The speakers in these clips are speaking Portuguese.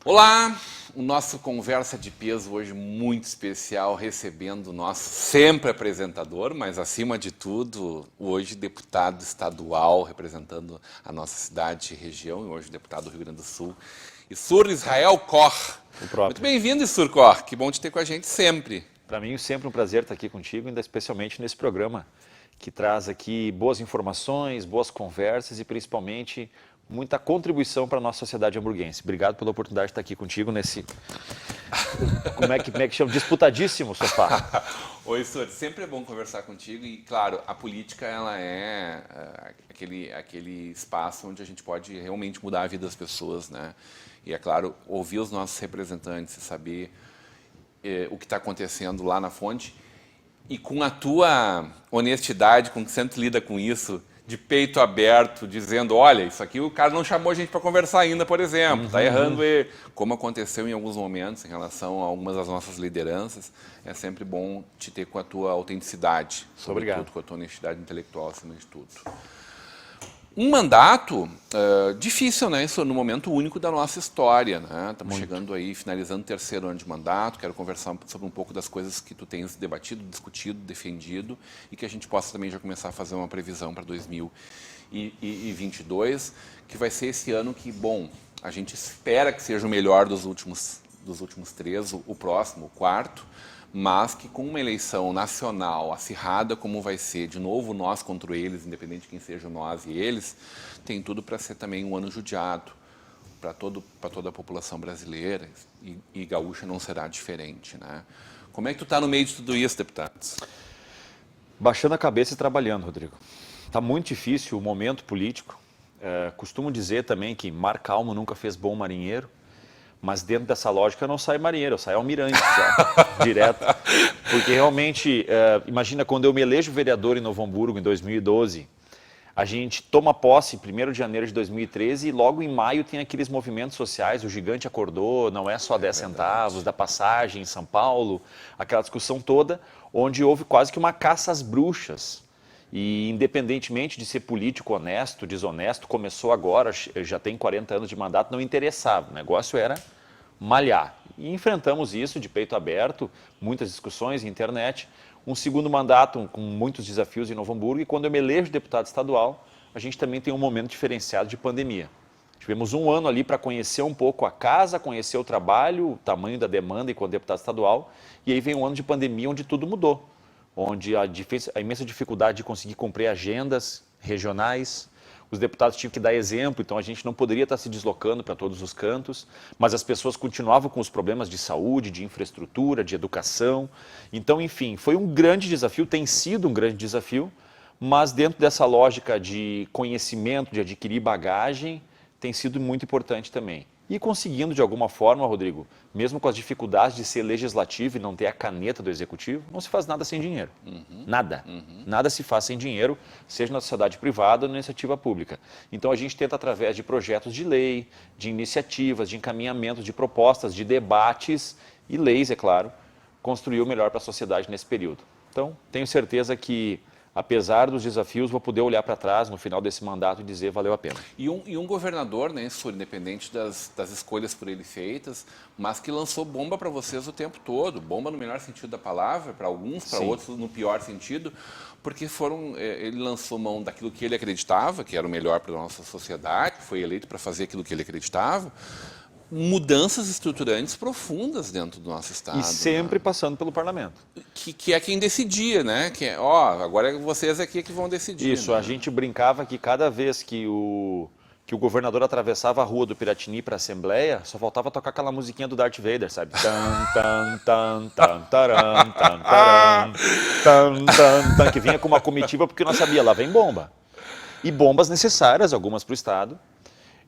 Olá, o nosso Conversa de Peso hoje muito especial, recebendo o nosso sempre apresentador, mas acima de tudo, hoje deputado estadual, representando a nossa cidade e região, e hoje deputado do Rio Grande do Sul, Issur Israel Kor. Muito bem-vindo, Issur Kor, que bom te ter com a gente sempre. Para mim, sempre um prazer estar aqui contigo, ainda especialmente nesse programa, que traz aqui boas informações, boas conversas e principalmente muita contribuição para a nossa sociedade hamburguense. Obrigado pela oportunidade de estar aqui contigo nesse, como é que chama? Disputadíssimo sofá. Oi, Issur, sempre é bom conversar contigo e, claro, a política ela é aquele espaço onde a gente pode realmente mudar a vida das pessoas, né? E, é claro, ouvir os nossos representantes e saber o que está acontecendo lá na fonte e com a tua honestidade, com que você sempre lida com isso, de peito aberto, dizendo, olha, isso aqui o cara não chamou a gente para conversar ainda, por exemplo, está errando, como aconteceu em alguns momentos em relação a algumas das nossas lideranças, é sempre bom te ter com a tua autenticidade, sobretudo com a tua honestidade intelectual, acima de tudo. Um mandato difícil, né? Isso no momento único da nossa história, né? Estamos chegando aí, finalizando o terceiro ano de mandato. Quero conversar sobre um pouco das coisas que tu tens debatido, discutido, defendido e que a gente possa também já começar a fazer uma previsão para 2022, que vai ser esse ano que, bom, a gente espera que seja o melhor dos últimos três, o próximo, o quarto, mas que com uma eleição nacional acirrada como vai ser, de novo nós contra eles, independente de quem seja nós e eles, tem tudo para ser também um ano judiado para toda a população brasileira e gaúcha não será diferente, né? Como é que tu está no meio de tudo isso, deputados? Baixando a cabeça e trabalhando, Rodrigo. Está muito difícil o momento político. Costumo dizer também que mar calmo nunca fez bom marinheiro. Mas dentro dessa lógica eu não saio marinheiro, eu saio almirante já, direto. Porque realmente, imagina quando eu me elejo vereador em Novo Hamburgo em 2012, a gente toma posse em 1º de janeiro de 2013 e logo em maio tem aqueles movimentos sociais, o gigante acordou, não é só 10 centavos, da passagem em São Paulo, aquela discussão toda, onde houve quase que uma caça às bruxas. E independentemente de ser político honesto, desonesto, começou agora, já tem 40 anos de mandato, não interessava. O negócio era malhar. E enfrentamos isso de peito aberto, muitas discussões, internet. Um segundo mandato com muitos desafios em Novo Hamburgo. E quando eu me elejo deputado estadual, a gente também tem um momento diferenciado de pandemia. Tivemos um ano ali para conhecer um pouco a casa, conhecer o trabalho, o tamanho da demanda enquanto deputado estadual. E aí vem um ano de pandemia onde tudo mudou. Onde a imensa dificuldade de conseguir cumprir agendas regionais, os deputados tinham que dar exemplo, então a gente não poderia estar se deslocando para todos os cantos, mas as pessoas continuavam com os problemas de saúde, de infraestrutura, de educação. Então, enfim, foi um grande desafio, tem sido um grande desafio, mas dentro dessa lógica de conhecimento, de adquirir bagagem, tem sido muito importante também. E conseguindo, de alguma forma, Rodrigo, mesmo com as dificuldades de ser legislativo e não ter a caneta do executivo, não se faz nada sem dinheiro. Nada. Nada se faz sem dinheiro, seja na sociedade privada ou na iniciativa pública. Então a gente tenta, através de projetos de lei, de iniciativas, de encaminhamentos, de propostas, de debates e leis, é claro, construir o melhor para a sociedade nesse período. Então, tenho certeza que, apesar dos desafios, vou poder olhar para trás no final desse mandato e dizer valeu a pena. E um governador, né, independente das escolhas por ele feitas, mas que lançou bomba para vocês o tempo todo, bomba no melhor sentido da palavra, para alguns, para outros no pior sentido, porque ele lançou mão daquilo que ele acreditava, que era o melhor para a nossa sociedade, foi eleito para fazer aquilo que ele acreditava, mudanças estruturantes profundas dentro do nosso Estado. E sempre passando pelo parlamento. Que é quem decidia, né? Que agora vocês aqui que vão decidir. Isso, né? A gente brincava que cada vez que o governador atravessava a rua do Piratini para a Assembleia, só faltava tocar aquela musiquinha do Darth Vader, sabe? Que vinha com uma comitiva porque nós sabia, lá vem bomba. E bombas necessárias, algumas para o Estado.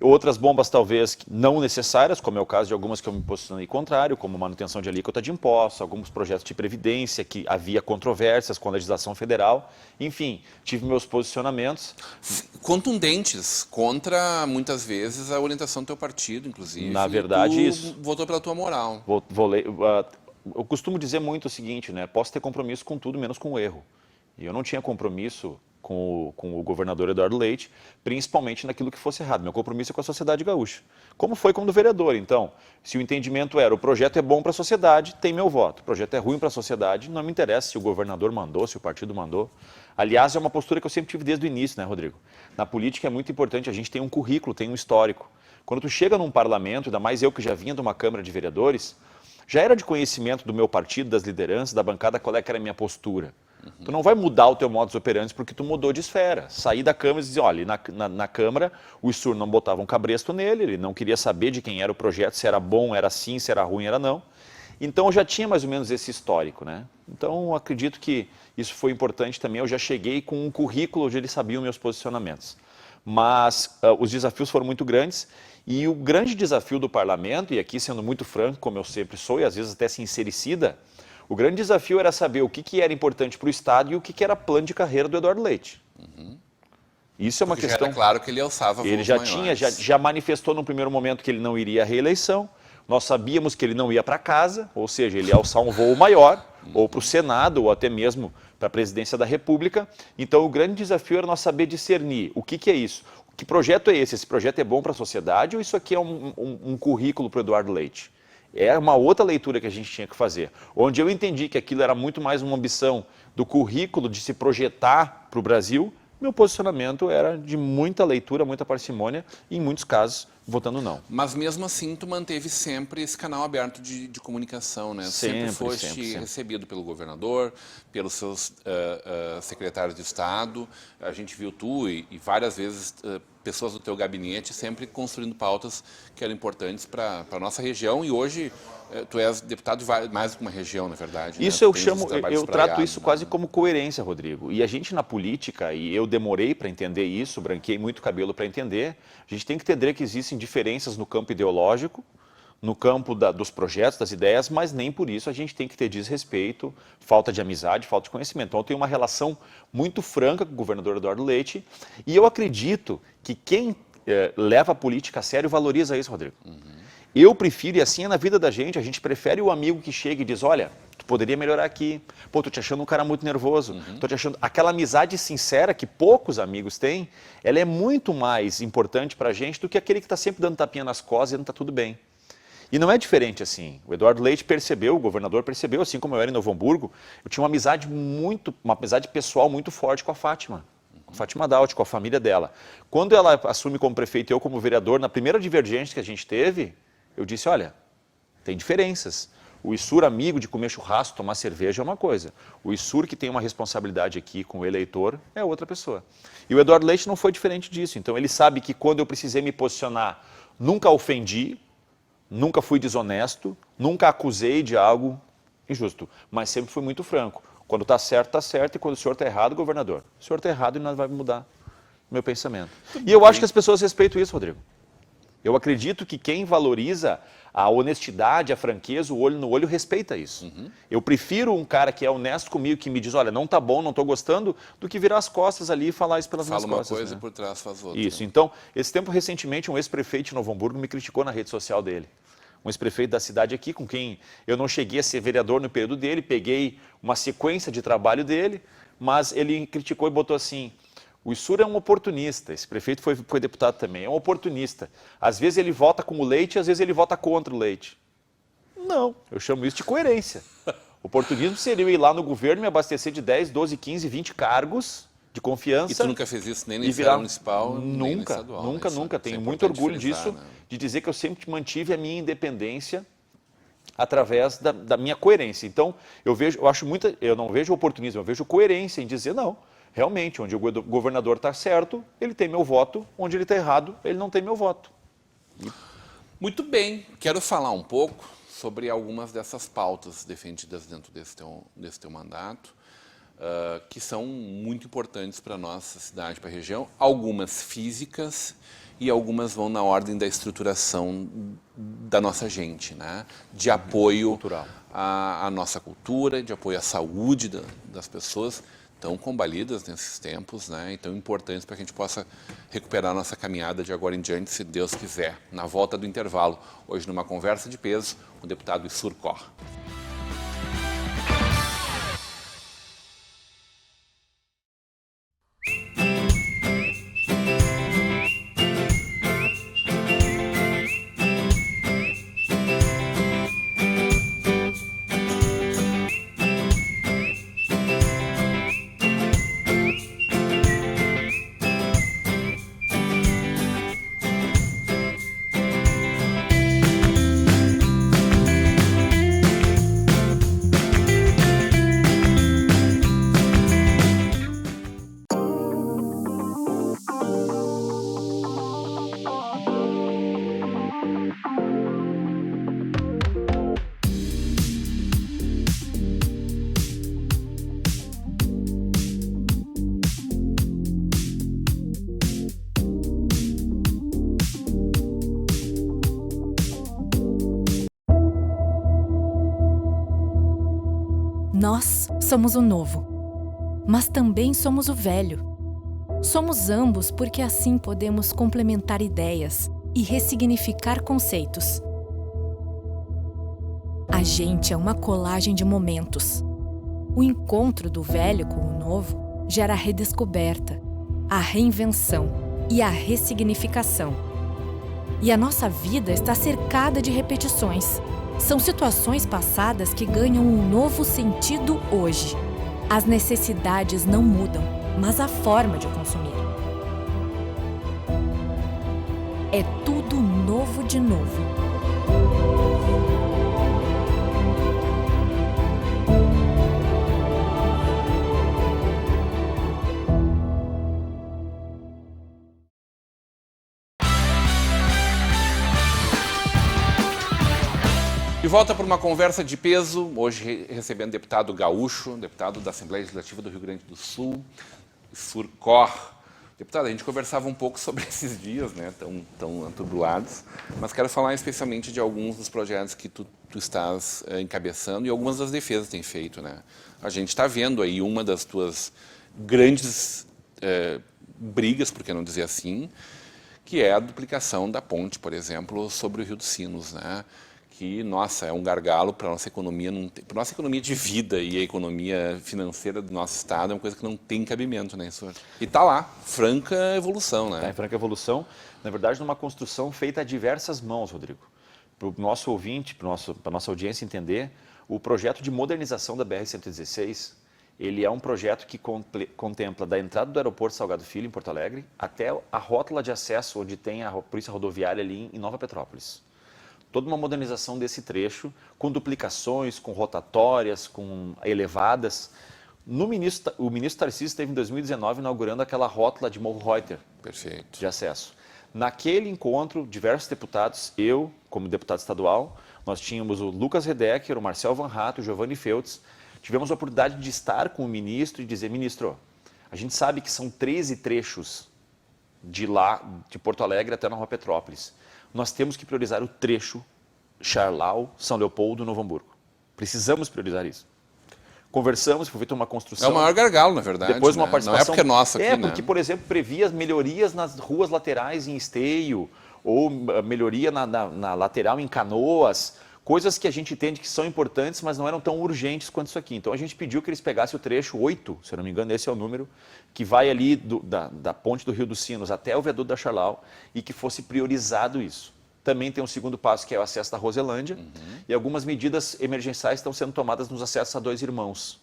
Outras bombas talvez não necessárias, como é o caso de algumas que eu me posicionei contrário, como manutenção de alíquota de impostos, alguns projetos de previdência que havia controvérsias com a legislação federal. Enfim, tive meus posicionamentos. Contundentes contra, muitas vezes, a orientação do teu partido, inclusive. Na verdade, tu isso. votou pela tua moral. Eu costumo dizer muito o seguinte, né? Posso ter compromisso com tudo, menos com o erro. E eu não tinha compromisso com o governador Eduardo Leite, principalmente naquilo que fosse errado. Meu compromisso é com a sociedade gaúcha. Como foi como do vereador. Então, se o entendimento era o projeto é bom para a sociedade, tem meu voto. O projeto é ruim para a sociedade, não me interessa se o governador mandou, se o partido mandou. Aliás, é uma postura que eu sempre tive desde o início, né, Rodrigo? Na política é muito importante, a gente tem um currículo, tem um histórico. Quando tu chega num parlamento, ainda mais eu que já vinha de uma Câmara de Vereadores, já era de conhecimento do meu partido, das lideranças, da bancada, qual é que era a minha postura. Tu não vai mudar o teu modus operandi porque tu mudou de esfera. Sair da Câmara e dizer, olha, na Câmara o ISUR não botava um cabresto nele, ele não queria saber de quem era o projeto, se era bom, era sim, se era ruim, era não. Então eu já tinha mais ou menos esse histórico, né? Então eu acredito que isso foi importante também, eu já cheguei com um currículo onde eles sabiam meus posicionamentos. Mas os desafios foram muito grandes e o grande desafio do parlamento, e aqui sendo muito franco, como eu sempre sou, e às vezes até sincericida, o grande desafio era saber o que era importante para o Estado e o que era plano de carreira do Eduardo Leite. Isso é uma questão... Já era claro que ele alçava voos Ele já maiores. já manifestou no primeiro momento que ele não iria à reeleição. Nós sabíamos que ele não ia para casa, ou seja, ele ia alçar um voo maior, ou para o Senado, ou até mesmo para a presidência da República. Então o grande desafio era nós saber discernir o que é isso. Que projeto é esse? Esse projeto é bom para a sociedade ou isso aqui é um currículo para o Eduardo Leite? É uma outra leitura que a gente tinha que fazer, onde eu entendi que aquilo era muito mais uma ambição do currículo de se projetar para o Brasil. Meu posicionamento era de muita leitura, muita parcimônia e, em muitos casos, votando não. Mas mesmo assim, tu manteve sempre esse canal aberto de comunicação, né? Sempre foste recebido pelo governador, pelos seus secretários de Estado. A gente viu tu e várias vezes pessoas do teu gabinete sempre construindo pautas que eram importantes para a nossa região. E hoje tu és deputado de mais do que uma região, na verdade. Isso né? eu trato isso quase como coerência, Rodrigo. E a gente na política, e eu demorei para entender isso, branquei muito cabelo para entender, a gente tem que entender que existem diferenças no campo ideológico, no campo dos projetos, das ideias, mas nem por isso a gente tem que ter desrespeito, falta de amizade, falta de conhecimento. Então eu tenho uma relação muito franca com o governador Eduardo Leite e eu acredito que quem leva a política a sério valoriza isso, Rodrigo. Eu prefiro, e assim é na vida da gente, a gente prefere o amigo que chega e diz, olha, tu poderia melhorar aqui, pô, tô te achando um cara muito nervoso, tô te achando... Aquela amizade sincera que poucos amigos têm, ela é muito mais importante pra gente do que aquele que está sempre dando tapinha nas costas e não tá tudo bem. E não é diferente assim. O Eduardo Leite percebeu, o governador percebeu, assim como eu era em Novo Hamburgo, eu tinha uma amizade pessoal muito forte com a Fátima. Com a Fátima Daut, com a família dela. Quando ela assume como prefeito e eu como vereador, na primeira divergência que a gente teve, eu disse, olha, tem diferenças. O ISUR amigo de comer churrasco, tomar cerveja é uma coisa. O ISUR que tem uma responsabilidade aqui com o eleitor é outra pessoa. E o Eduardo Leite não foi diferente disso. Então ele sabe que quando eu precisei me posicionar, nunca ofendi, nunca fui desonesto, nunca acusei de algo injusto, mas sempre fui muito franco. Quando está certo, e quando o senhor está errado, governador, o senhor está errado e nada vai mudar meu pensamento. E eu acho que as pessoas respeitam isso, Rodrigo. Eu acredito que quem valoriza a honestidade, a franqueza, o olho no olho, respeita isso. Eu prefiro um cara que é honesto comigo, que me diz, olha, não tá bom, não estou gostando, do que virar as costas ali e falar isso pelas minhas costas. Fala uma coisa né? e por trás faz outra. Isso. Então, esse tempo recentemente, um ex-prefeito de Novo Hamburgo me criticou na rede social dele. Um ex-prefeito da cidade aqui, com quem eu não cheguei a ser vereador no período dele, peguei uma sequência de trabalho dele, mas ele criticou e botou assim, o ISUR é um oportunista, esse prefeito foi deputado também, é um oportunista. Às vezes ele vota com o Leite, às vezes ele vota contra o Leite. Não, eu chamo isso de coerência. Oportunismo seria eu ir lá no governo e me abastecer de 10, 12, 15, 20 cargos de confiança. E tu nunca fez isso nem na esfera municipal, nem na estadual. Nunca. Tenho muito orgulho disso, de dizer que eu sempre mantive a minha independência através da minha coerência. Então, eu não vejo oportunismo, eu vejo coerência em dizer não. Realmente, onde o governador está certo, ele tem meu voto, onde ele está errado, ele não tem meu voto. Muito bem, quero falar um pouco sobre algumas dessas pautas defendidas dentro desse teu mandato, que são muito importantes para a nossa cidade, para a região, algumas físicas e algumas vão na ordem da estruturação da nossa gente, né? De apoio à nossa cultura, de apoio à saúde das pessoas, tão combalidas nesses tempos, né? E tão importantes para que a gente possa recuperar a nossa caminhada de agora em diante, se Deus quiser. Na volta do intervalo, hoje numa conversa de peso, o deputado Issur Cor. Nós somos o novo, mas também somos o velho. Somos ambos porque assim podemos complementar ideias e ressignificar conceitos. A gente é uma colagem de momentos. O encontro do velho com o novo gera a redescoberta, a reinvenção e a ressignificação. E a nossa vida está cercada de repetições. São situações passadas que ganham um novo sentido hoje. As necessidades não mudam, mas a forma de consumir. É tudo novo de novo. De volta para uma conversa de peso, hoje recebendo o deputado gaúcho, deputado da Assembleia Legislativa do Rio Grande do Sul, Issur Cor. Deputado, a gente conversava um pouco sobre esses dias, né, tão atribulados, mas quero falar especialmente de alguns dos projetos que tu estás encabeçando e algumas das defesas que tem feito, né. A gente está vendo aí uma das tuas grandes brigas, por que não dizer assim, que é a duplicação da ponte, por exemplo, sobre o Rio dos Sinos, né. Que, nossa, é um gargalo para a nossa economia, para nossa economia de vida e a economia financeira do nosso Estado, é uma coisa que não tem cabimento, né, senhor? E está lá, franca evolução, né? Está em franca evolução, na verdade, numa construção feita a diversas mãos, Rodrigo. Para o nosso ouvinte, para a nossa audiência entender, o projeto de modernização da BR-116, ele é um projeto que contempla da entrada do aeroporto Salgado Filho, em Porto Alegre, até a rótula de acesso, onde tem a polícia rodoviária ali em Nova Petrópolis. Toda uma modernização desse trecho, com duplicações, com rotatórias, com elevadas. O ministro Tarcísio esteve em 2019 inaugurando aquela rótula de Morro Reuter. Perfeito. De acesso. Naquele encontro, diversos deputados, eu, como deputado estadual, nós tínhamos o Lucas Redecker, o Marcel Van Hatten, o Giovanni Feltz. Tivemos a oportunidade de estar com o ministro e dizer, ministro, a gente sabe que são 13 trechos de lá, de Porto Alegre até Nova Petrópolis. Nós temos que priorizar o trecho Charlau, São Leopoldo, Novo Hamburgo. Precisamos priorizar isso. Conversamos, foi feita uma construção. É o maior gargalo, na verdade. Depois uma né? participação. Não é porque é nossa aqui, porque, né? por exemplo, previa as melhorias nas ruas laterais em Esteio, ou melhoria na lateral em Canoas, coisas que a gente entende que são importantes, mas não eram tão urgentes quanto isso aqui. Então a gente pediu que eles pegassem o trecho 8, se eu não me engano, esse é o número, que vai ali da ponte do Rio dos Sinos até o viaduto da Charlau, e que fosse priorizado isso. Também tem um segundo passo, que é o acesso da Roselândia, e algumas medidas emergenciais estão sendo tomadas nos acessos a Dois Irmãos.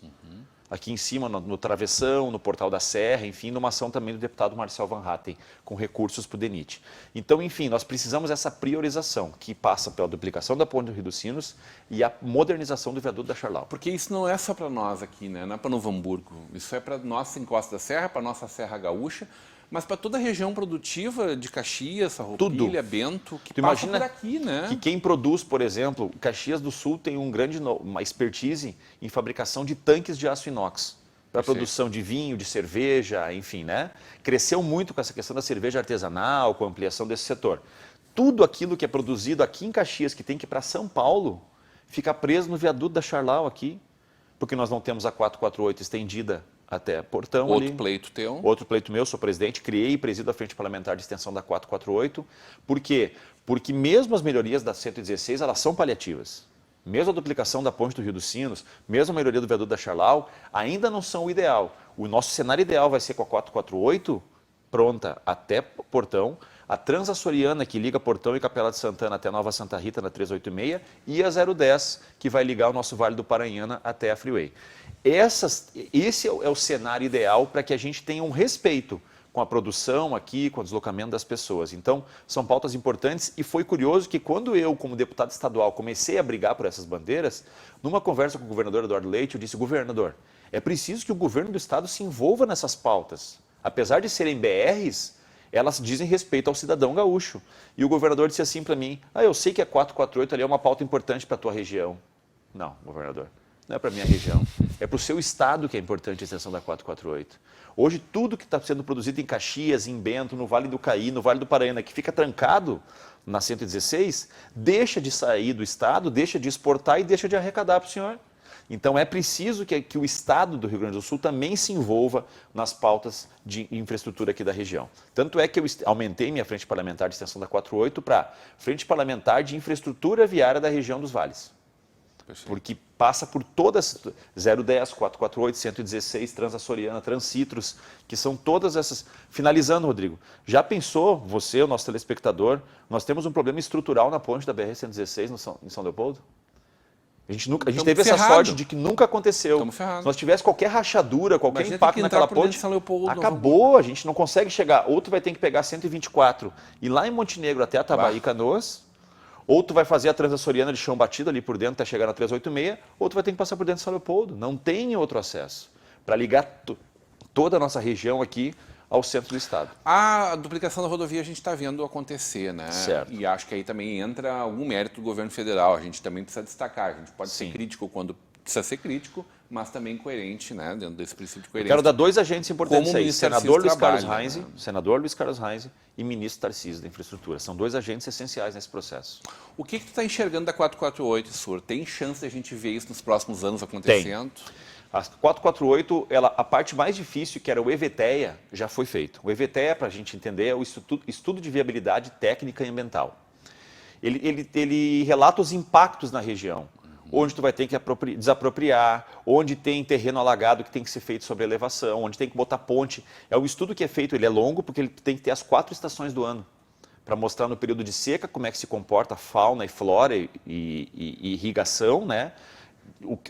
Aqui em cima, no Travessão, no Portal da Serra, enfim, numa ação também do deputado Marcel Van Hatten, com recursos para o DENIT. Então, enfim, nós precisamos dessa priorização, que passa pela duplicação da ponte do Rio dos Sinos e a modernização do viaduto da Charlau. Porque isso não é só para nós aqui, né? Não é para Novo Hamburgo. Isso é para nossa encosta da Serra, para nossa Serra Gaúcha, mas para toda a região produtiva de Caxias, Farroupilha, Bento, que passa por aqui, né? Que quem produz, por exemplo, Caxias do Sul tem uma expertise em fabricação de tanques de aço inox. para a produção de vinho, de cerveja, enfim, né? Cresceu muito com essa questão da cerveja artesanal, com a ampliação desse setor. Tudo aquilo que é produzido aqui em Caxias, que tem que ir para São Paulo, fica preso no viaduto da Charlau aqui, porque nós não temos a 448 estendida até Portão. Outro ali. pleito teu. Outro pleito meu, sou presidente, criei e presido a Frente Parlamentar de Extensão da 448. Por quê? Porque mesmo as melhorias da 116, elas são paliativas. Mesmo a duplicação da ponte do Rio dos Sinos, mesmo a melhoria do viaduto da Charlau, ainda não são o ideal. O nosso cenário ideal vai ser com a 448 pronta até Portão, a Transaçoriana, que liga Portão e Capela de Santana até Nova Santa Rita, na 386, e a 010, que vai ligar o nosso Vale do Paranhana até a Freeway. Esse é o cenário ideal para que a gente tenha um respeito com a produção aqui, com o deslocamento das pessoas. Então, são pautas importantes e foi curioso que quando eu, como deputado estadual, comecei a brigar por essas bandeiras, numa conversa com o governador Eduardo Leite, eu disse, governador, é preciso que o governo do estado se envolva nessas pautas. Apesar de serem BRs, elas dizem respeito ao cidadão gaúcho. E o governador disse assim para mim, eu sei que a 448 ali é uma pauta importante para a tua região. Não, governador, não é para a minha região, é para o seu estado que é importante a extensão da 448. Hoje, tudo que está sendo produzido em Caxias, em Bento, no Vale do Caí, no Vale do Paranhana, que fica trancado na 116, deixa de sair do estado, deixa de exportar e deixa de arrecadar para o senhor. Então, é preciso que o Estado do Rio Grande do Sul também se envolva nas pautas de infraestrutura aqui da região. Tanto é que eu aumentei minha frente parlamentar de extensão da 48 para frente parlamentar de infraestrutura viária da região dos vales. Perfeito. Porque passa por todas, 010, 448, 116, Transaçoriana, Transcitros, que são todas essas... Finalizando, Rodrigo, já pensou, você, o nosso telespectador, nós temos um problema estrutural na ponte da BR-116 em São Leopoldo? A gente teve essa sorte de que nunca aconteceu. Se nós tivesse qualquer rachadura, qualquer impacto naquela ponte, acabou, a gente não consegue chegar. Ou tu vai ter que pegar 124 e lá em Montenegro até Atabaí e Canoas, ou tu vai fazer a Transaçoriana de chão batido ali por dentro até chegar na 386, ou tu vai ter que passar por dentro de São Leopoldo. Não tem outro acesso para ligar toda a nossa região aqui ao centro do estado. A duplicação da rodovia a gente está vendo acontecer, né? Certo. E acho que aí também entra algum mérito do governo federal. A gente também precisa destacar. A gente pode ser crítico quando precisa ser crítico, mas também coerente, né? Dentro desse princípio de coerência. Quero dar dois agentes importantes aí, senador Luiz Carlos Reis, senador Luiz Carlos Reis e ministro Tarcísio da Infraestrutura. São dois agentes essenciais nesse processo. O que tu está enxergando da 448, Sur? Tem chance de a gente ver isso nos próximos anos acontecendo? Tem. A 448, a parte mais difícil, que era o EVTEA, já foi feito. O EVTEA, para a gente entender, é o Estudo de Viabilidade Técnica e Ambiental. Ele relata os impactos na região, onde tu vai ter que desapropriar, onde tem terreno alagado que tem que ser feito sobre elevação, onde tem que botar ponte. É um estudo que é feito, ele é longo, porque ele tem que ter as 4 estações do ano, para mostrar no período de seca como é que se comporta a fauna e flora e irrigação, né?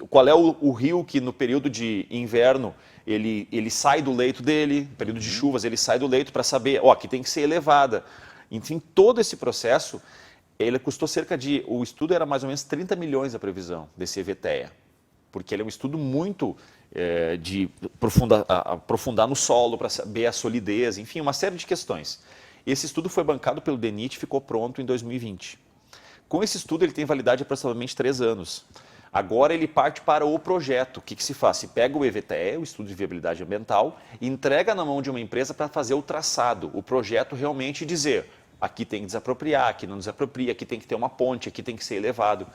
Qual é o rio que no período de inverno ele sai do leito dele, no período de chuvas ele sai do leito para saber, aqui tem que ser elevada. Enfim, todo esse processo, ele custou o estudo era mais ou menos 30 milhões a previsão desse EVTEA, porque ele é um estudo muito de aprofundar no solo para saber a solidez, enfim, uma série de questões. Esse estudo foi bancado pelo DENIT e ficou pronto em 2020. Com esse estudo ele tem validade de aproximadamente 3 anos. Agora ele parte para o projeto. O que se faz? Se pega o EVTE, o Estudo de Viabilidade Ambiental, e entrega na mão de uma empresa para fazer o traçado, o projeto realmente dizer, aqui tem que desapropriar, aqui não desapropria, aqui tem que ter uma ponte, aqui tem que ser elevado.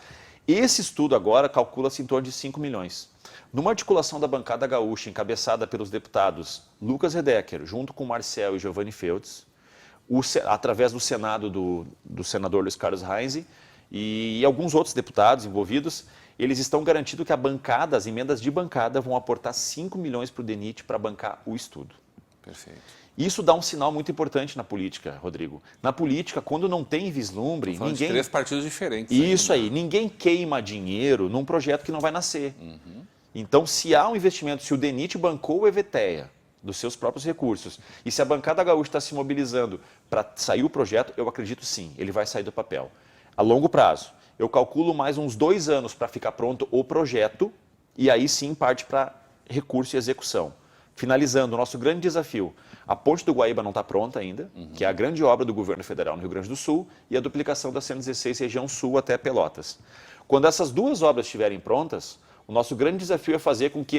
Esse estudo agora calcula-se em torno de 5 milhões. Numa articulação da bancada gaúcha, encabeçada pelos deputados Lucas Redecker, junto com Marcel e Giovanni Feltz, através do Senado do senador Luiz Carlos Reis e alguns outros deputados envolvidos, eles estão garantindo que as emendas de bancada vão aportar 5 milhões para o DENIT para bancar o estudo. Perfeito. Isso dá um sinal muito importante na política, Rodrigo. Na política, quando não tem vislumbre, ninguém... de 3 partidos diferentes. Isso aí, ninguém queima dinheiro num projeto que não vai nascer. Então, se há um investimento, se o DENIT bancou o EVTEA dos seus próprios recursos, e se a bancada gaúcha está se mobilizando para sair o projeto, eu acredito sim, ele vai sair do papel. A longo prazo. Eu calculo mais uns 2 anos para ficar pronto o projeto e aí sim parte para recurso e execução. Finalizando, o nosso grande desafio, a Ponte do Guaíba não está pronta ainda, que é a grande obra do governo federal no Rio Grande do Sul, e a duplicação da 116 região sul até Pelotas. Quando essas 2 obras estiverem prontas, o nosso grande desafio é fazer com que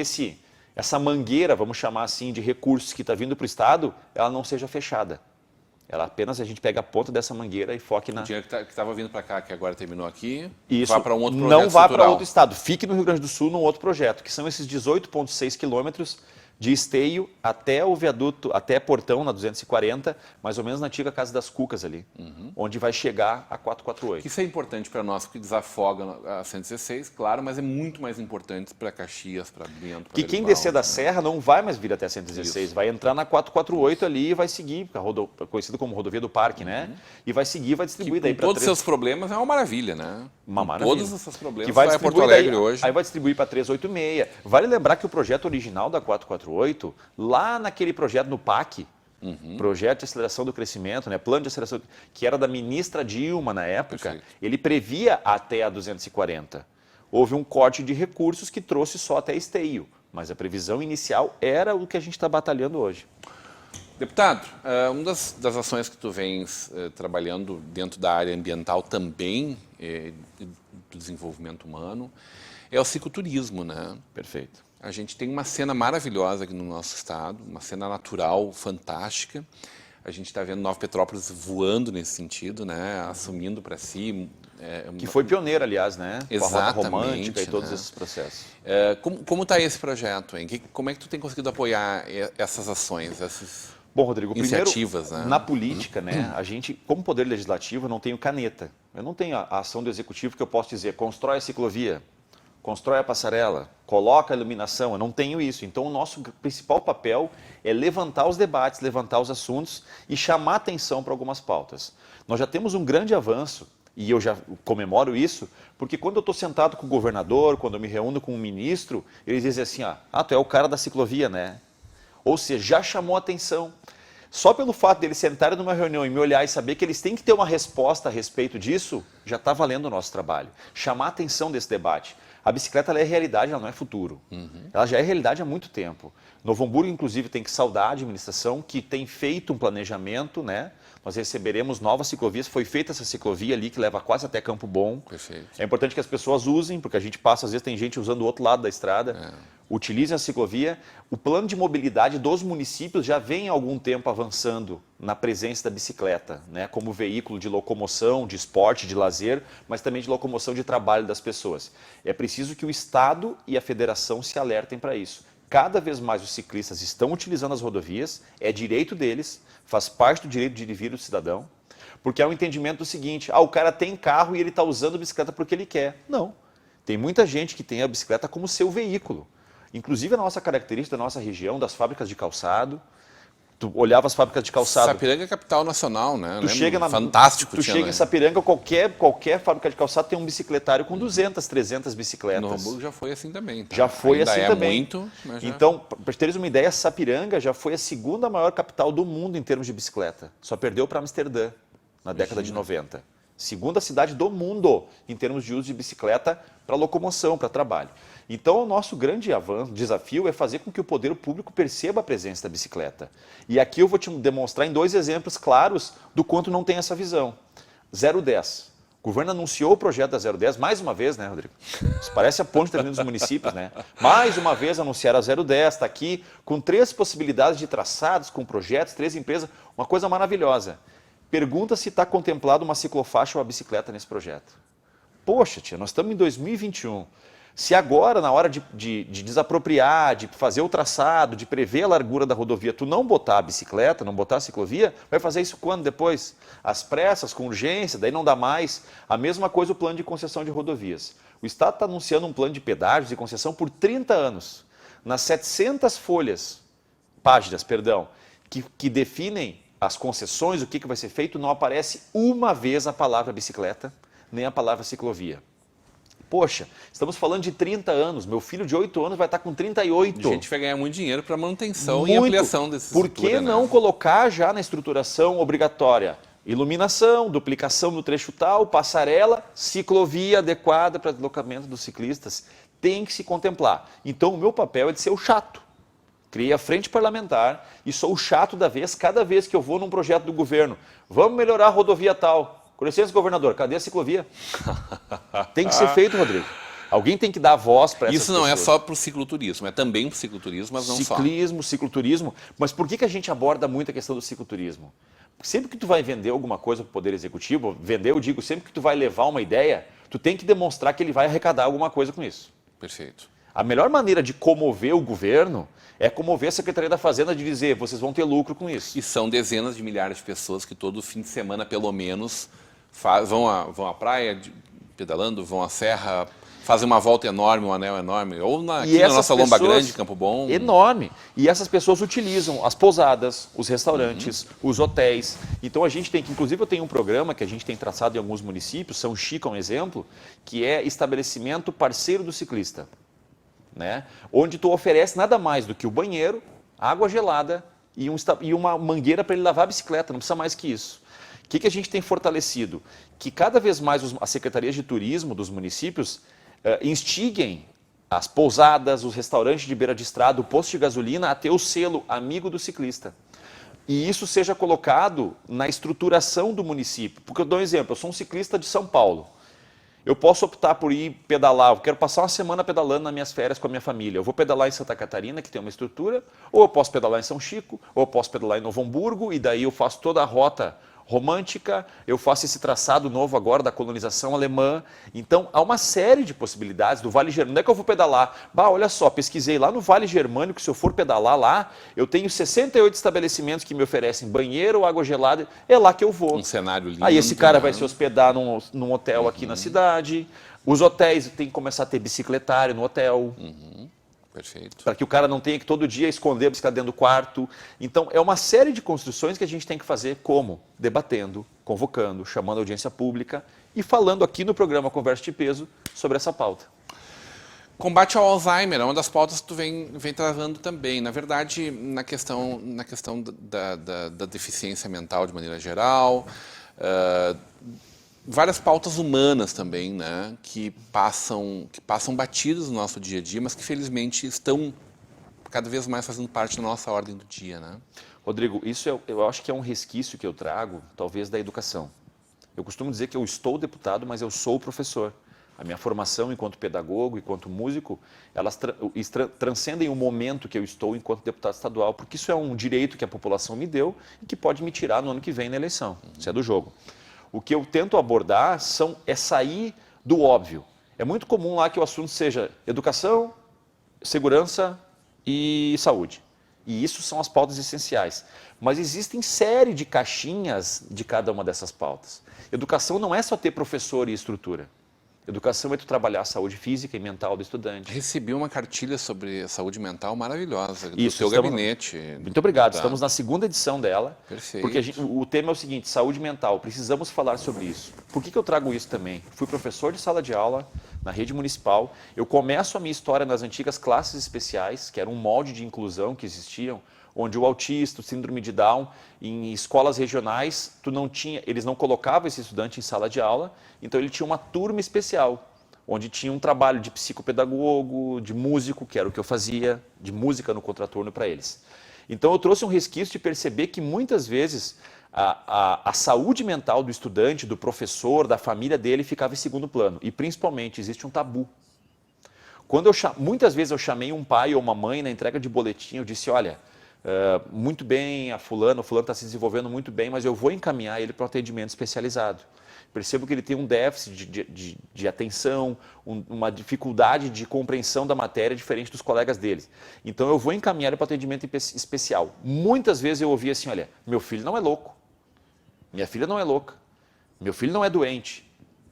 essa mangueira, vamos chamar assim, de recursos que está vindo para o Estado, ela não seja fechada. Ela apenas a gente pega a ponta dessa mangueira e foque na... O dinheiro que estava vindo para cá, que agora terminou aqui, Isso, vá para um outro projeto não vá para estrutural. outro estado. Fique no Rio Grande do Sul num outro projeto, que são esses 18,6 quilômetros de esteio até o viaduto, até Portão, na 240, mais ou menos na antiga Casa das Cucas ali, onde vai chegar a 448. Isso é importante para nós, porque desafoga a 116, claro, mas é muito mais importante para Caxias, para Bento, Que quem descer da Serra não vai mais vir até a 116, vai entrar na 448 ali e vai seguir, conhecido como rodovia do Parque, né? E vai seguir, vai distribuir daí com para todos os seus problemas é uma maravilha, né? Uma Com maravilha. todos os seus problemas, Que vai vai a Porto distribuir daí, Alegre hoje. Aí vai distribuir para 386. Vale lembrar que o projeto original da 448, lá naquele projeto no PAC, Projeto de Aceleração do Crescimento, né, Plano de Aceleração, que era da ministra Dilma na época, Perfeito. ele previa até a 240. Houve um corte de recursos que trouxe só até Esteio, mas a previsão inicial era o que a gente está batalhando hoje. Deputado, uma das ações que tu vens trabalhando dentro da área ambiental também, do desenvolvimento humano, é o cicloturismo, né? Perfeito. A gente tem uma cena maravilhosa aqui no nosso estado, uma cena natural fantástica. A gente está vendo Nova Petrópolis voando nesse sentido, né? Assumindo para si. Que foi pioneira, aliás, né? Com a Rota Romântica e todos né? esses processos. Como está esse projeto, hein? Como é que tu tem conseguido apoiar essas ações, essas Bom, Rodrigo, iniciativas, primeiro, né? na política, né, a gente, como poder legislativo, não tenho caneta. Eu não tenho a ação do executivo que eu posso dizer, constrói a ciclovia, constrói a passarela, coloca a iluminação. Eu não tenho isso. Então, o nosso principal papel é levantar os debates, levantar os assuntos e chamar atenção para algumas pautas. Nós já temos um grande avanço, e eu já comemoro isso, porque quando eu estou sentado com o governador, quando eu me reúno com o ministro, eles dizem assim, tu é o cara da ciclovia, né? Ou seja, já chamou atenção. Só pelo fato deles sentarem numa reunião e me olhar e saber que eles têm que ter uma resposta a respeito disso, já está valendo o nosso trabalho. Chamar a atenção desse debate. A bicicleta ela é realidade, ela não é futuro. Ela já é realidade há muito tempo. Novo Hamburgo, inclusive, tem que saudar a administração que tem feito um planejamento, né? Nós receberemos novas ciclovias. Foi feita essa ciclovia ali que leva quase até Campo Bom. Perfeito. É importante que as pessoas usem, porque a gente passa, às vezes tem gente usando o outro lado da estrada. Utilizem a ciclovia. O plano de mobilidade dos municípios já vem há algum tempo avançando na presença da bicicleta, né? Como veículo de locomoção, de esporte, de lazer, mas também de locomoção de trabalho das pessoas. É preciso que o Estado e a Federação se alertem para isso. Cada vez mais os ciclistas estão utilizando as rodovias, é direito deles, faz parte do direito de ir e vir do cidadão, porque há um entendimento do seguinte, o cara tem carro e ele está usando a bicicleta porque ele quer. Não, tem muita gente que tem a bicicleta como seu veículo. Inclusive a nossa característica da nossa região, das fábricas de calçado, tu olhava as fábricas de calçado... Sapiranga é capital nacional, né? Tu chega Fantástico. Tu chega em Sapiranga, qualquer fábrica de calçado tem um bicicletário com 200, 300 bicicletas. No Hamburgo já foi assim também. Tá? Já foi Ainda assim é também. Muito, mas já... Então, para teres uma ideia, Sapiranga já foi a segunda maior capital do mundo em termos de bicicleta. Só perdeu para Amsterdã, na década de 90. Segunda cidade do mundo em termos de uso de bicicleta para locomoção, para trabalho. Então, o nosso grande desafio é fazer com que o poder público perceba a presença da bicicleta. E aqui eu vou te demonstrar em 2 exemplos claros do quanto não tem essa visão. 010. O governo anunciou o projeto da 010, mais uma vez, né, Rodrigo? Isso parece a ponte terminando dos municípios, né? Mais uma vez anunciaram a 010, está aqui com 3 possibilidades de traçados, com projetos, 3 empresas, uma coisa maravilhosa. Pergunta se está contemplado uma ciclofaixa ou uma bicicleta nesse projeto. Poxa, tia, nós estamos em 2021. Se agora, na hora de desapropriar, de fazer o traçado, de prever a largura da rodovia, tu não botar a bicicleta, não botar a ciclovia, vai fazer isso quando depois? Às pressas, com urgência, daí não dá mais. A mesma coisa o plano de concessão de rodovias. O Estado está anunciando um plano de pedágios e concessão por 30 anos. Nas 700 páginas, que definem as concessões, o que vai ser feito, não aparece uma vez a palavra bicicleta, nem a palavra ciclovia. Poxa, estamos falando de 30 anos, meu filho de 8 anos vai estar com 38. A gente vai ganhar muito dinheiro para manutenção e ampliação desse Por que não colocar já na estruturação obrigatória? Iluminação, duplicação no trecho tal, passarela, ciclovia adequada para deslocamento dos ciclistas. Tem que se contemplar. Então o meu papel é de ser o chato. Criei a frente parlamentar e sou o chato da vez, cada vez que eu vou num projeto do governo. Vamos melhorar a rodovia tal. Com licença, governador, cadê a ciclovia? Tem que ser feito, Rodrigo. Alguém tem que dar voz para essas Isso não pessoas. é só para o cicloturismo, é também para o cicloturismo, mas não só. Cicloturismo. Mas por que a gente aborda muito a questão do cicloturismo? Porque sempre que tu vai vender alguma coisa para o Poder Executivo, vender, eu digo, sempre que tu vai levar uma ideia, tu tem que demonstrar que ele vai arrecadar alguma coisa com isso. Perfeito. A melhor maneira de comover o governo é comover a Secretaria da Fazenda de dizer, vocês vão ter lucro com isso. E são dezenas de milhares de pessoas que todo fim de semana, pelo menos, vão à praia pedalando, vão à serra, fazem uma volta enorme, um anel enorme, ou aqui na nossa Lomba Grande, Campo Bom. Enorme. E essas pessoas utilizam as pousadas, os restaurantes, os hotéis. Então a gente tem que, inclusive eu tenho um programa que a gente tem traçado em alguns municípios, São Chico é um exemplo, que é estabelecimento parceiro do ciclista. Né? Onde tu oferece nada mais do que o banheiro, água gelada e uma mangueira para ele lavar a bicicleta, não precisa mais que isso. O que a gente tem fortalecido? Que cada vez mais as secretarias de turismo dos municípios instiguem as pousadas, os restaurantes de beira de estrada, o posto de gasolina a ter o selo amigo do ciclista. E isso seja colocado na estruturação do município. Porque eu dou um exemplo, eu sou um ciclista de São Paulo. Eu posso optar por ir pedalar, eu quero passar uma semana pedalando nas minhas férias com a minha família. Eu vou pedalar em Santa Catarina, que tem uma estrutura, ou eu posso pedalar em São Chico, ou eu posso pedalar em Novo Hamburgo, e daí eu faço toda a rota romântica, eu faço esse traçado novo agora da colonização alemã. Então, há uma série de possibilidades do Vale Germânico. Onde é que eu vou pedalar? Bah, olha só, pesquisei lá no Vale Germânico, se eu for pedalar lá, eu tenho 68 estabelecimentos que me oferecem banheiro, água gelada, é lá que eu vou. Um cenário lindo. Aí esse cara vai se hospedar num hotel aqui na cidade. Os hotéis têm que começar a ter bicicletário no hotel. Perfeito. Para que o cara não tenha que todo dia esconder a bicicleta dentro do quarto. Então, é uma série de construções que a gente tem que fazer como? Debatendo, convocando, chamando a audiência pública e falando aqui no programa Conversa de Peso sobre essa pauta. Combate ao Alzheimer é uma das pautas que tu vem travando também. Na verdade, na questão da deficiência mental de maneira geral, várias pautas humanas também, né, que passam batidas no nosso dia a dia, mas que felizmente estão cada vez mais fazendo parte da nossa ordem do dia, né? Rodrigo, isso eu acho que é um resquício que eu trago, talvez, da educação. Eu costumo dizer que eu estou deputado, mas eu sou professor. A minha formação enquanto pedagogo, enquanto músico, elas transcendem o momento que eu estou enquanto deputado estadual, porque isso é um direito que a população me deu e que pode me tirar no ano que vem na eleição. Isso é do jogo. O que eu tento abordar é sair do óbvio. É muito comum lá que o assunto seja educação, segurança e saúde. E isso são as pautas essenciais. Mas existem série de caixinhas de cada uma dessas pautas. Educação não é só ter professor e estrutura. Educação é tu trabalhar a saúde física e mental do estudante. Recebi uma cartilha sobre saúde mental maravilhosa do Isso, teu gabinete. Muito obrigado. Tá. Estamos na segunda edição dela. Perfeito. Porque o tema é o seguinte, saúde mental. Precisamos falar sobre isso. Por que eu trago isso também? Fui professor de sala de aula na rede municipal. Eu começo a minha história nas antigas classes especiais, que era um molde de inclusão que existiam, onde o autista, o síndrome de Down, em escolas regionais, eles não colocavam esse estudante em sala de aula, então ele tinha uma turma especial, onde tinha um trabalho de psicopedagogo, de músico, que era o que eu fazia, de música no contraturno para eles. Então eu trouxe um resquício de perceber que muitas vezes a saúde mental do estudante, do professor, da família dele ficava em segundo plano, e principalmente existe um tabu. Muitas vezes eu chamei um pai ou uma mãe na entrega de boletim, eu disse, olha, muito bem, o fulano está se desenvolvendo muito bem, mas eu vou encaminhar ele para um atendimento especializado. Percebo que ele tem um déficit de atenção, uma dificuldade de compreensão da matéria diferente dos colegas dele. Então eu vou encaminhar ele para atendimento especial. Muitas vezes eu ouvi assim, olha, meu filho não é louco, minha filha não é louca, meu filho não é doente.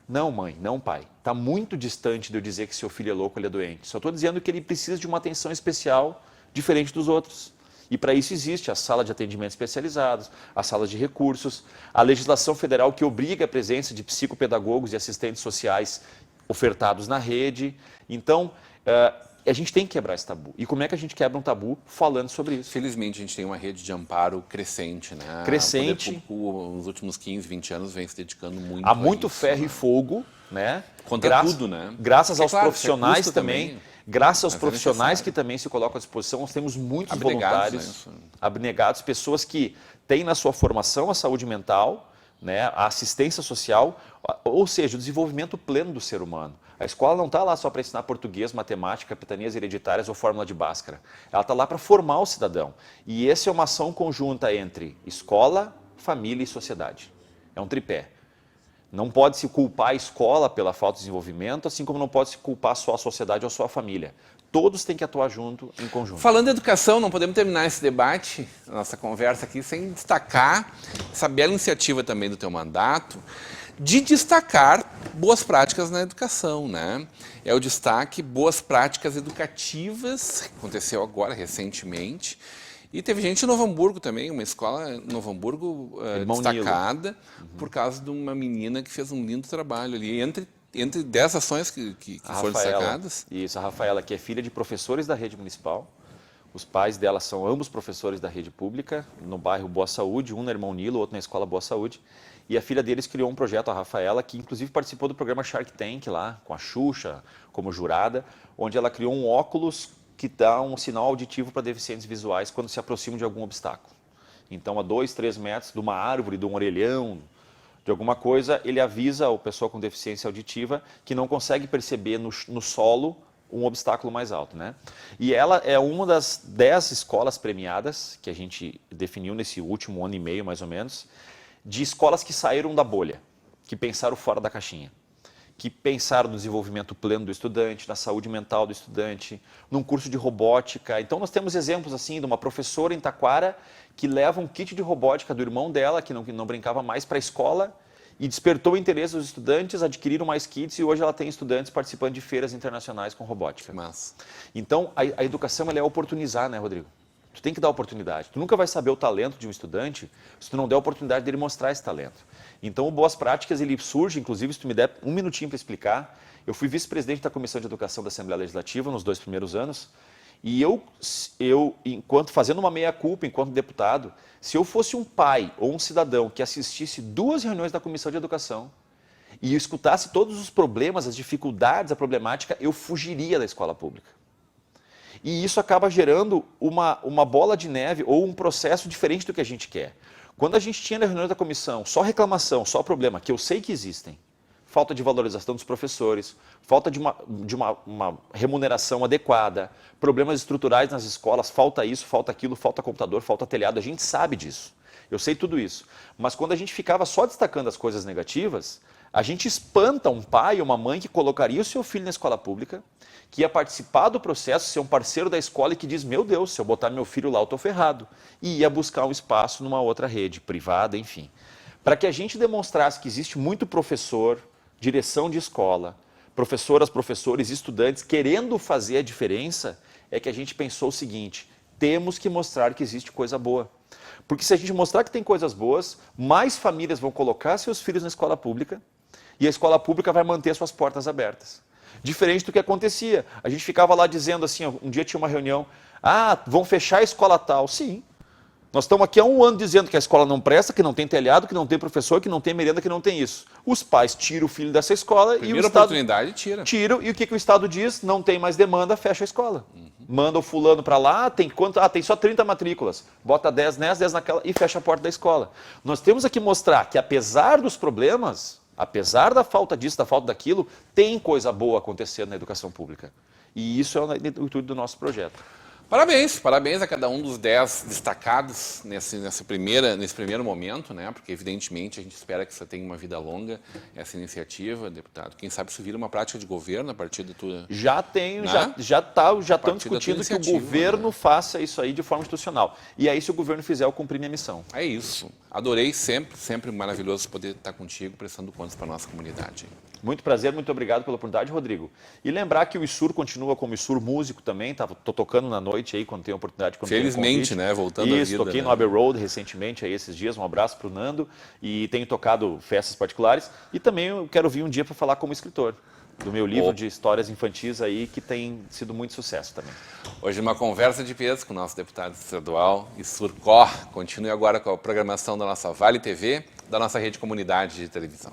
Não, mãe, não, pai. Está muito distante de eu dizer que seu filho é louco, ele é doente. Só estou dizendo que ele precisa de uma atenção especial diferente dos outros. E para isso existe a sala de atendimento especializados, as salas de recursos, a legislação federal que obriga a presença de psicopedagogos e assistentes sociais ofertados na rede. Então, a gente tem que quebrar esse tabu. E como é que a gente quebra um tabu? Falando sobre isso. Felizmente, a gente tem uma rede de amparo crescente, né? Crescente. O Poder Público, nos últimos 15, 20 anos, vem se dedicando muito Há muito isso, ferro né? e fogo, né? Contra tudo, né? Graças aos claro, profissionais também. Graças aos Mas é profissionais necessário. que também se colocam à disposição, nós temos muitos Abnegados, voluntários, né? abnegados, pessoas que têm na sua formação a saúde mental, né? A assistência social, ou seja, o desenvolvimento pleno do ser humano. A escola não está lá só para ensinar português, matemática, capitanias hereditárias ou fórmula de Bhaskara. Ela está lá para formar o cidadão. E essa é uma ação conjunta entre escola, família e sociedade. É um tripé. Não pode se culpar a escola pela falta de desenvolvimento, assim como não pode se culpar só a sociedade ou só a família. Todos têm que atuar junto, em conjunto. Falando em educação, não podemos terminar esse debate, nossa conversa aqui, sem destacar essa bela iniciativa também do teu mandato, de destacar boas práticas na educação, né? É o destaque boas práticas educativas, que aconteceu agora, recentemente. E teve gente em Novo Hamburgo também, uma escola em Novo Hamburgo destacada, por causa de uma menina que fez um lindo trabalho ali. Entre 10 ações que foram destacadas. Isso, a Rafaela, que é filha de professores da rede municipal. Os pais dela são ambos professores da rede pública, no bairro Boa Saúde, um na Irmão Nilo, outro na Escola Boa Saúde. E a filha deles criou um projeto, a Rafaela, que inclusive participou do programa Shark Tank lá, com a Xuxa como jurada, onde ela criou um óculos que dá um sinal auditivo para deficientes visuais quando se aproximam de algum obstáculo. Então, a 2, 3 metros de uma árvore, de um orelhão, de alguma coisa, ele avisa a pessoa com deficiência auditiva que não consegue perceber no solo um obstáculo mais alto, né? E ela é uma das 10 escolas premiadas que a gente definiu nesse último ano e meio, mais ou menos, de escolas que saíram da bolha, que pensaram fora da caixinha, que pensaram no desenvolvimento pleno do estudante, na saúde mental do estudante, num curso de robótica. Então nós temos exemplos assim de uma professora em Taquara que leva um kit de robótica do irmão dela, que não brincava mais, para a escola e despertou o interesse dos estudantes, adquiriram mais kits e hoje ela tem estudantes participando de feiras internacionais com robótica. Mas... Então a educação ela é oportunizar, né, Rodrigo? Tu tem que dar oportunidade. Tu nunca vai saber o talento de um estudante se tu não der a oportunidade dele mostrar esse talento. Então, o Boas Práticas, ele surge, inclusive, se tu me der um minutinho para explicar, eu fui vice-presidente da Comissão de Educação da Assembleia Legislativa nos 2 primeiros anos, e eu enquanto fazendo uma meia-culpa, enquanto deputado, se eu fosse um pai ou um cidadão que assistisse 2 reuniões da Comissão de Educação e eu escutasse todos os problemas, as dificuldades, a problemática, eu fugiria da escola pública. E isso acaba gerando uma bola de neve ou um processo diferente do que a gente quer. Quando a gente tinha na reunião da comissão só reclamação, só problema, que eu sei que existem, falta de valorização dos professores, falta de uma remuneração adequada, problemas estruturais nas escolas, falta isso, falta aquilo, falta computador, falta telhado, a gente sabe disso. Eu sei tudo isso. Mas quando a gente ficava só destacando as coisas negativas, a gente espanta um pai ou uma mãe que colocaria o seu filho na escola pública, que ia participar do processo, ser um parceiro da escola e que diz, meu Deus, se eu botar meu filho lá, eu estou ferrado. E ia buscar um espaço numa outra rede, privada, enfim. Para que a gente demonstrasse que existe muito professor, direção de escola, professoras, professores, estudantes querendo fazer a diferença, é que a gente pensou o seguinte, temos que mostrar que existe coisa boa. Porque se a gente mostrar que tem coisas boas, mais famílias vão colocar seus filhos na escola pública e a escola pública vai manter suas portas abertas. Diferente do que acontecia. A gente ficava lá dizendo assim, um dia tinha uma reunião, vão fechar a escola tal. Sim, nós estamos aqui há 1 ano dizendo que a escola não presta, que não tem telhado, que não tem professor, que não tem merenda, que não tem isso. Os pais tiram o filho dessa escola e o Estado... oportunidade, tira. Tiram, e o que o Estado diz? Não tem mais demanda, fecha a escola. Manda o fulano para lá, tem quanto? Tem só 30 matrículas. Bota 10 nessa, 10 naquela e fecha a porta da escola. Nós temos aqui mostrar que apesar dos problemas, apesar da falta disso, da falta daquilo, tem coisa boa acontecendo na educação pública. E isso é o intuito do nosso projeto. Parabéns a cada um dos 10 destacados nesse primeiro momento, né? Porque evidentemente a gente espera que você tenha uma vida longa, essa iniciativa, deputado. Quem sabe isso vira uma prática de governo a partir da tua... Já tenho, né? já estão discutindo que o governo faça isso aí de forma institucional. E aí se o governo fizer, eu cumprir minha missão. É isso. Adorei sempre maravilhoso poder estar contigo, prestando contas para a nossa comunidade. Muito prazer, muito obrigado pela oportunidade, Rodrigo. E lembrar que o ISUR continua como ISUR músico também, estou tocando na noite aí, quando tem oportunidade. Quando felizmente, tem né? Voltando à vida. Isso, toquei no Abbey Road recentemente, aí, esses dias, um abraço para o Nando, e tenho tocado festas particulares, e também eu quero vir um dia para falar como escritor, do meu livro de histórias infantis aí, que tem sido muito sucesso também. Hoje uma conversa de peso com o nosso deputado estadual, ISUR Cor. Continue agora com a programação da nossa Vale TV, da nossa rede comunidade de televisão.